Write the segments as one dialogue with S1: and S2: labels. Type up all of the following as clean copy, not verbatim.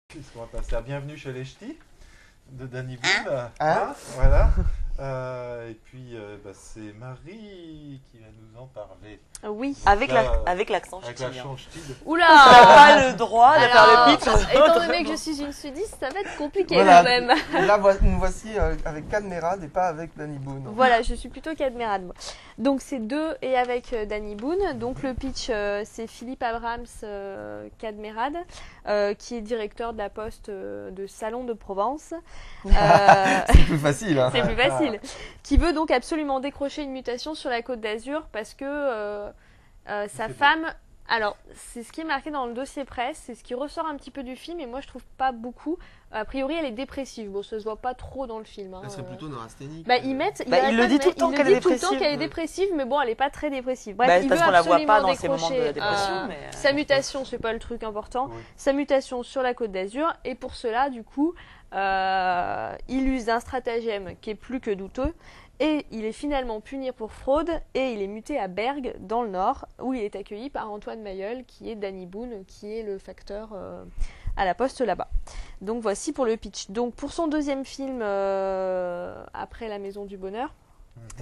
S1: Puisqu'on va passer à Bienvenue chez les Ch'tis de Danny Boone.
S2: Hein
S1: Voilà. Et puis, c'est Marie qui va nous en parler.
S3: Oui.
S1: Donc
S4: Avec
S1: là,
S4: l'accent
S1: avec
S4: ch'tien.
S1: l'accent ch'ti.
S3: Oula.
S4: T'as pas le droit de faire le pitch.
S3: Étant donné que je suis une sudiste, ça va être compliqué
S2: Voilà.
S3: quand même.
S2: Là, nous voici avec Cadmerade et pas avec Danny Boone.
S3: Voilà, je suis plutôt Cadmerade, moi. Donc c'est deux et avec Danny Boone. Donc le pitch, c'est Philippe Abrams Cadmerade, qui est directeur de la poste de Salon de Provence.
S2: C'est plus facile. Hein.
S3: C'est plus facile. Qui veut donc absolument décrocher une mutation sur la Côte d'Azur parce que sa femme... Alors, c'est ce qui est marqué dans le dossier presse, c'est ce qui ressort un petit peu du film, et moi je trouve pas beaucoup. A priori, elle est dépressive. Bon, ça se voit pas trop dans le film. Hein.
S2: Elle serait plutôt neurasthénique.
S3: Bah, il
S4: le dit tout le temps qu'elle est dépressive.
S3: qu'elle est dépressive, mais bon, elle est pas très dépressive. Bref,
S4: Bah,
S3: il
S4: parce
S3: veut
S4: qu'on la voit pas
S3: absolument
S4: dans ces moments de
S3: décrocher,
S4: dépression. Mais
S3: sa mutation, c'est pas le truc important.
S1: Oui.
S3: Sa mutation sur la Côte d'Azur, et pour cela, du coup, il use un stratagème qui est plus que douteux. Et il est finalement puni pour fraude et il est muté à Bergue, dans le Nord, où il est accueilli par Antoine Mailleul, qui est Danny Boone, qui est le facteur à la poste là-bas. Donc voici pour le pitch. Donc pour son deuxième film, après La Maison du Bonheur,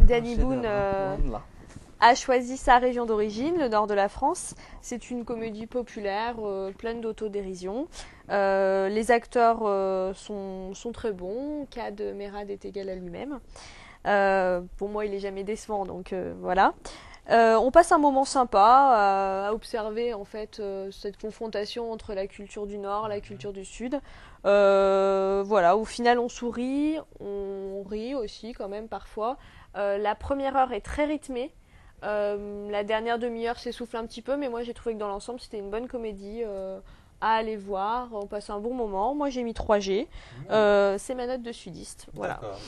S3: Danny Boone a choisi sa région d'origine, le nord de la France. C'est une comédie populaire, pleine d'autodérision. Les acteurs sont très bons. Cad Merad est égal à lui-même. Pour moi, il est jamais décevant, donc voilà. On passe un moment sympa à observer en fait cette confrontation entre la culture du Nord et la culture du Sud. Voilà, au final, on sourit, on rit aussi quand même parfois. La première heure est très rythmée. La dernière demi-heure s'essouffle un petit peu, mais moi j'ai trouvé que dans l'ensemble c'était une bonne comédie à aller voir. On passe un bon moment. Moi j'ai mis 3G. C'est ma note de sudiste. Voilà.
S1: D'accord.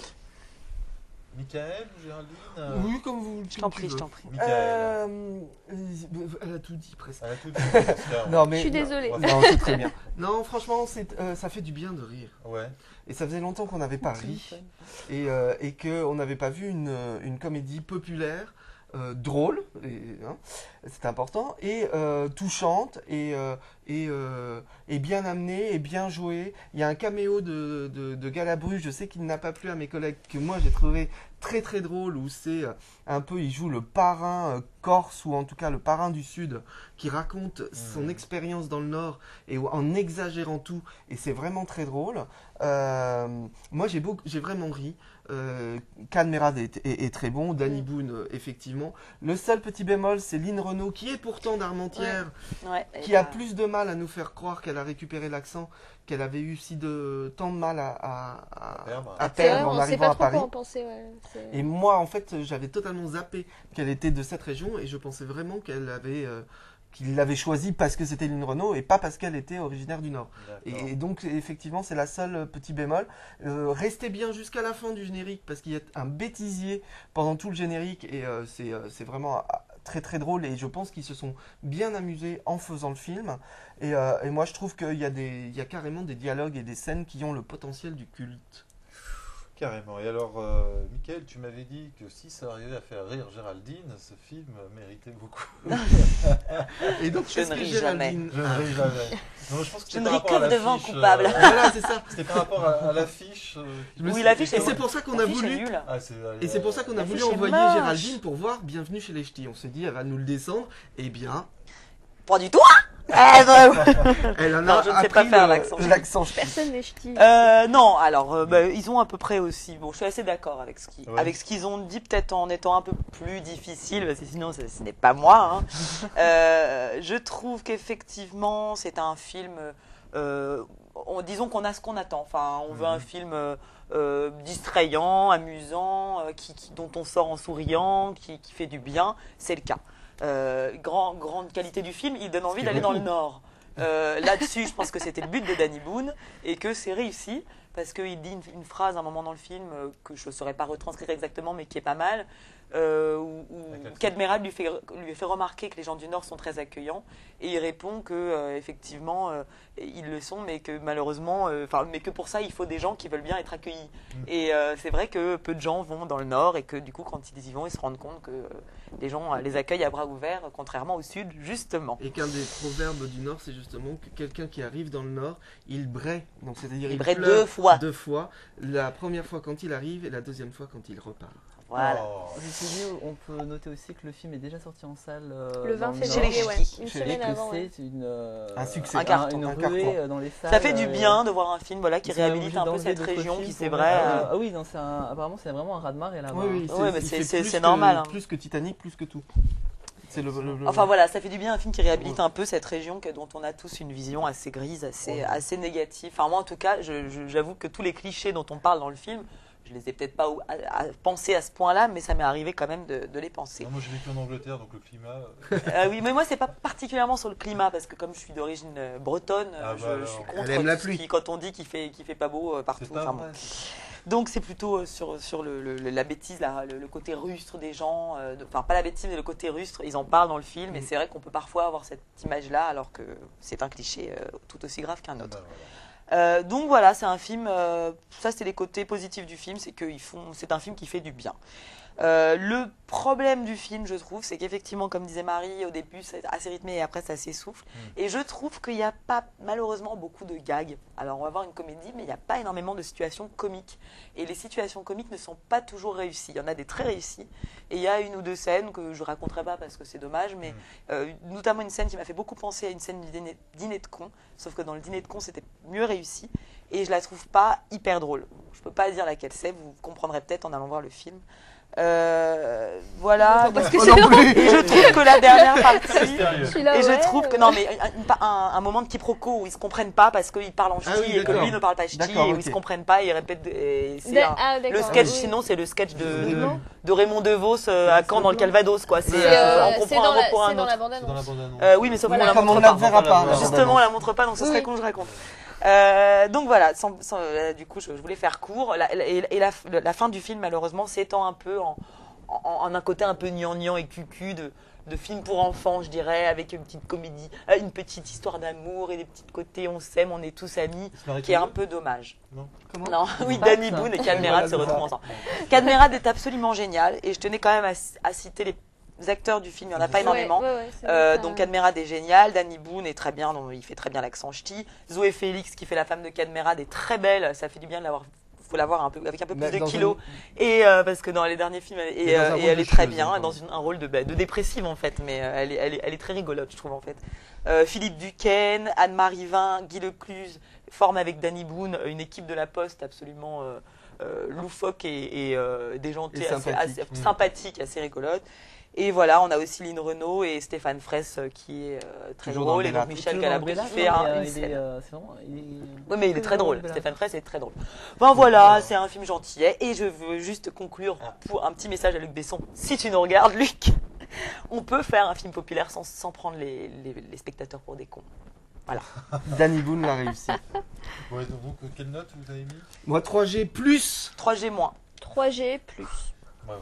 S1: Michael ou Géraldine
S2: Oui, comme vous.
S4: je t'en prie, je t'en prie.
S1: Michael.
S2: Elle a tout dit presque.
S1: Elle a tout dit, j'espère.
S2: Non, mais,
S3: Je suis désolée.
S2: Non, c'est très bien. Non, franchement, ça fait du bien de rire.
S1: Ouais.
S2: Et ça faisait longtemps qu'on n'avait pas ri. Et qu'on n'avait pas vu une comédie populaire. Drôle, c'est important, et touchante, et bien amenée, et bien jouée. Il y a un caméo de Galabru, je sais qu'il n'a pas plu à mes collègues, que moi j'ai trouvé très très drôle, où c'est un peu, il joue le parrain corse, ou en tout cas le parrain du Sud, qui raconte son expérience dans le Nord, et en exagérant tout, et c'est vraiment très drôle. Moi j'ai vraiment ri. Cadmerade est très bon, Danny Boone effectivement. Le seul petit bémol, c'est Lynn Renault, qui est pourtant d'Armentières, qui a plus de mal à nous faire croire qu'elle a récupéré l'accent, qu'elle avait eu tant de mal à perdre en arrivant à Paris. Et moi, en fait, j'avais totalement zappé qu'elle était de cette région, et je pensais vraiment qu'il l'avait choisie parce que c'était Lynn Renault et pas parce qu'elle était originaire du Nord. Et donc, effectivement, c'est la seule petit bémol. Restez bien jusqu'à la fin du générique parce qu'il y a un bêtisier pendant tout le générique et c'est vraiment très très drôle et je pense qu'ils se sont bien amusés en faisant le film. Et moi, je trouve qu'il y a carrément des dialogues et des scènes qui ont le potentiel du culte.
S1: Carrément. Et alors, Michael, tu m'avais dit que si ça arrivait à faire rire Géraldine, ce film méritait beaucoup.
S2: Et donc,
S4: je ne ris jamais.
S1: Je ne ris jamais. Non, je pense que
S4: Je
S1: c'était
S4: ne
S1: par
S4: ris
S1: rapport à
S4: que devant
S1: l'affiche,
S4: coupable.
S2: Voilà, c'est ça.
S1: C'était par rapport à l'affiche.
S4: Oui, l'affiche
S2: Et
S4: est
S2: c'est pour ça qu'on a
S4: L'affiche est
S2: voulu.
S4: nulle.
S2: Et c'est pour ça qu'on a voulu
S4: L'affiche est
S2: envoyer
S4: moche.
S2: Géraldine pour voir Bienvenue chez les Ch'tis. On s'est dit, elle va nous le descendre. Eh bien,
S4: Pas du tout.
S2: elle en
S4: Non,
S2: a
S4: je ne sais
S2: appris
S4: pas faire l'accent.
S2: l'accent ch'ti.
S3: Personne n'est ch'ti.
S4: Non, alors ils ont à peu près aussi. Bon, je suis assez d'accord avec ce qu'ils ont dit, peut-être en étant un peu plus difficile, parce que sinon ce n'est pas moi. Hein. Je trouve qu'effectivement c'est un film. Disons qu'on a ce qu'on attend. Enfin, on veut un film distrayant, amusant, dont on sort en souriant, qui fait du bien. C'est le cas. Grande qualité du film, il donne envie d'aller dans le Nord. Là-dessus, je pense que c'était le but de Danny Boone et que c'est réussi. parce qu'il dit une phrase à un moment dans le film que je ne saurais pas retranscrire exactement, mais qui est pas mal, où Cadmerade lui fait remarquer que les gens du Nord sont très accueillants, et il répond que effectivement ils le sont, mais que malheureusement, mais que pour ça il faut des gens qui veulent bien être accueillis. Et c'est vrai que peu de gens vont dans le Nord, et que du coup quand ils y vont, ils se rendent compte que les gens les accueillent à bras ouverts, contrairement au Sud justement.
S2: Et qu'un des proverbes du Nord, c'est justement que quelqu'un qui arrive dans le Nord, il braie, donc c'est-à-dire il
S4: braie
S2: pleure
S4: deux
S2: fois, la première fois quand il arrive et la deuxième fois quand il repart.
S4: Voilà.
S5: Ceci dit, on peut noter aussi que le film est déjà sorti en salle
S3: le 20
S5: dans le
S3: février,
S5: Nord.
S3: ouais, une semaine avant.
S5: C'est
S2: un succès,
S4: un carton,
S5: une
S2: un
S5: ruée
S2: carton.
S5: dans les salles.
S4: Ça fait du bien de voir un film qui
S5: ils sont
S4: réhabilite un peu
S5: obligés
S4: cette
S5: d'enlever
S4: région
S5: d'autres
S4: qui,
S5: films
S4: c'est
S5: pour
S4: vrai.
S5: mettre- Ah oui, apparemment c'est vraiment un raz-de-marée là-bas.
S2: Oui,
S4: Ouais, mais
S2: il fait plus
S4: c'est
S2: que-
S4: normal, hein.
S2: Plus que Titanic, plus que tout. C'est
S4: Enfin voilà, ça fait du bien un film qui réhabilite un peu cette région dont on a tous une vision assez grise, assez négative. Enfin moi en tout cas, j'avoue que tous les clichés dont on parle dans le film, je les ai peut-être pas pensés à ce point-là, mais ça m'est arrivé quand même de les penser.
S1: Non, moi j'ai vécu en Angleterre, donc le climat.
S4: Oui, mais moi c'est pas particulièrement sur le climat, parce que comme je suis d'origine bretonne, je suis contre
S2: Elle aime la
S4: tout ce
S2: pluie.
S4: quand on dit qu'il fait pas beau partout.
S1: C'est pas
S4: Enfin,
S1: vrai.
S4: donc c'est plutôt sur la bêtise, le côté rustre des gens, enfin pas la bêtise mais le côté rustre, ils en parlent dans le film, et c'est vrai qu'on peut parfois avoir cette image-là alors que c'est un cliché tout aussi grave qu'un autre. Donc voilà, c'est un film, ça c'est les côtés positifs du film, c'est un film qui fait du bien. Le problème du film, je trouve, c'est qu'effectivement, comme disait Marie, au début c'est assez rythmé et après ça s'essouffle. Et je trouve qu'il n'y a pas malheureusement beaucoup de gags. Alors on va voir une comédie, mais il n'y a pas énormément de situations comiques. Et les situations comiques ne sont pas toujours réussies. Il y en a des très réussies. Et il y a une ou deux scènes que je ne raconterai pas parce que c'est dommage, mais notamment une scène qui m'a fait beaucoup penser à une scène du dîner de con. Sauf que dans le dîner de con, c'était mieux réussi. Et je la trouve pas hyper drôle. Je peux pas dire laquelle c'est, vous comprendrez peut-être en allant voir le film. Voilà.
S3: Parce que
S2: Oh
S3: c'est
S2: non plus.
S4: Et je trouve que la dernière partie.
S3: Je suis là,
S4: Et
S3: ouais,
S4: je trouve que non, mais un moment de quiproquo où ils se comprennent pas parce qu'ils parlent en ch'ti
S2: Ah oui,
S4: et que
S2: d'accord.
S4: lui ne parle pas ch'ti,
S2: D'accord,
S4: et où
S2: ok.
S4: ils se comprennent pas et ils répètent. Le sketch,
S3: oui.
S4: sinon c'est le sketch
S3: Oui.
S4: de Raymond DeVos à Caen dans le Calvados, quoi. C'est on
S3: C'est
S4: comprend un mot pour un
S3: dans
S4: autre.
S3: la
S1: C'est dans la
S3: bande-annonce.
S1: bande-annonce.
S4: Oui, mais sauf
S3: Voilà.
S4: qu'on la
S2: Comme on
S4: montre
S2: ne la
S4: pas.
S2: verra pas.
S4: Justement, on la montre pas, donc ce serait
S3: Oui.
S4: con que je raconte. Donc voilà, du coup, je voulais faire court. La fin du film, malheureusement, s'étend un peu en un côté un peu gnangnan et cucu de film pour enfants, je dirais, avec une petite comédie, une petite histoire d'amour et des petits côtés on s'aime, on est tous amis, qui est un peu dommage.
S2: Comment
S4: Non, oui,
S5: Pas
S4: Danny
S5: ça.
S4: Boone et Cadmerade se
S2: Voilà, c'est
S4: retrouvent
S2: ça.
S4: ensemble. Cadmerade est absolument génial, et je tenais quand même à citer les acteurs du film, il n'y en a pas énormément. Donc Cadmerade est génial, Danny Boone est très bien, il fait très bien l'accent ch'ti. Zoé Félix qui fait la femme de Cadmerade est très belle, ça fait du bien de l'avoir. Faut la voir avec un peu plus de kilos, et parce que dans les derniers films, elle est très bien dans un rôle de dépressive en fait, mais elle est très rigolote, je trouve en fait. Philippe Duquesne, Anne-Marie Vin, Guy Lecluse forment avec Danny Boone une équipe de la Poste absolument loufoque et déjantée,
S2: Et sympathique.
S4: assez sympathique, assez rigolote. Et voilà, on a aussi Lynn Renaud et Stéphane Fraisse qui est très
S2: Toujours dans
S4: drôle,
S2: le
S4: et donc
S2: Bella.
S4: Michel Galabru qui fait une scène.
S5: C'est vraiment,
S4: Oui, mais il est très drôle.
S5: Bella.
S4: Stéphane Fraisse est très drôle. Enfin voilà, c'est un film gentillet. Et je veux juste conclure pour un petit message à Luc Besson. Si tu nous regardes, Luc, on peut faire un film populaire sans prendre les spectateurs pour des cons. Voilà.
S2: Danny Boone l'a réussi.
S1: Ouais, donc quelle note vous avez mis?
S2: Moi 3G plus.
S4: 3G moins.
S3: 3G+.
S1: Ouais, voilà.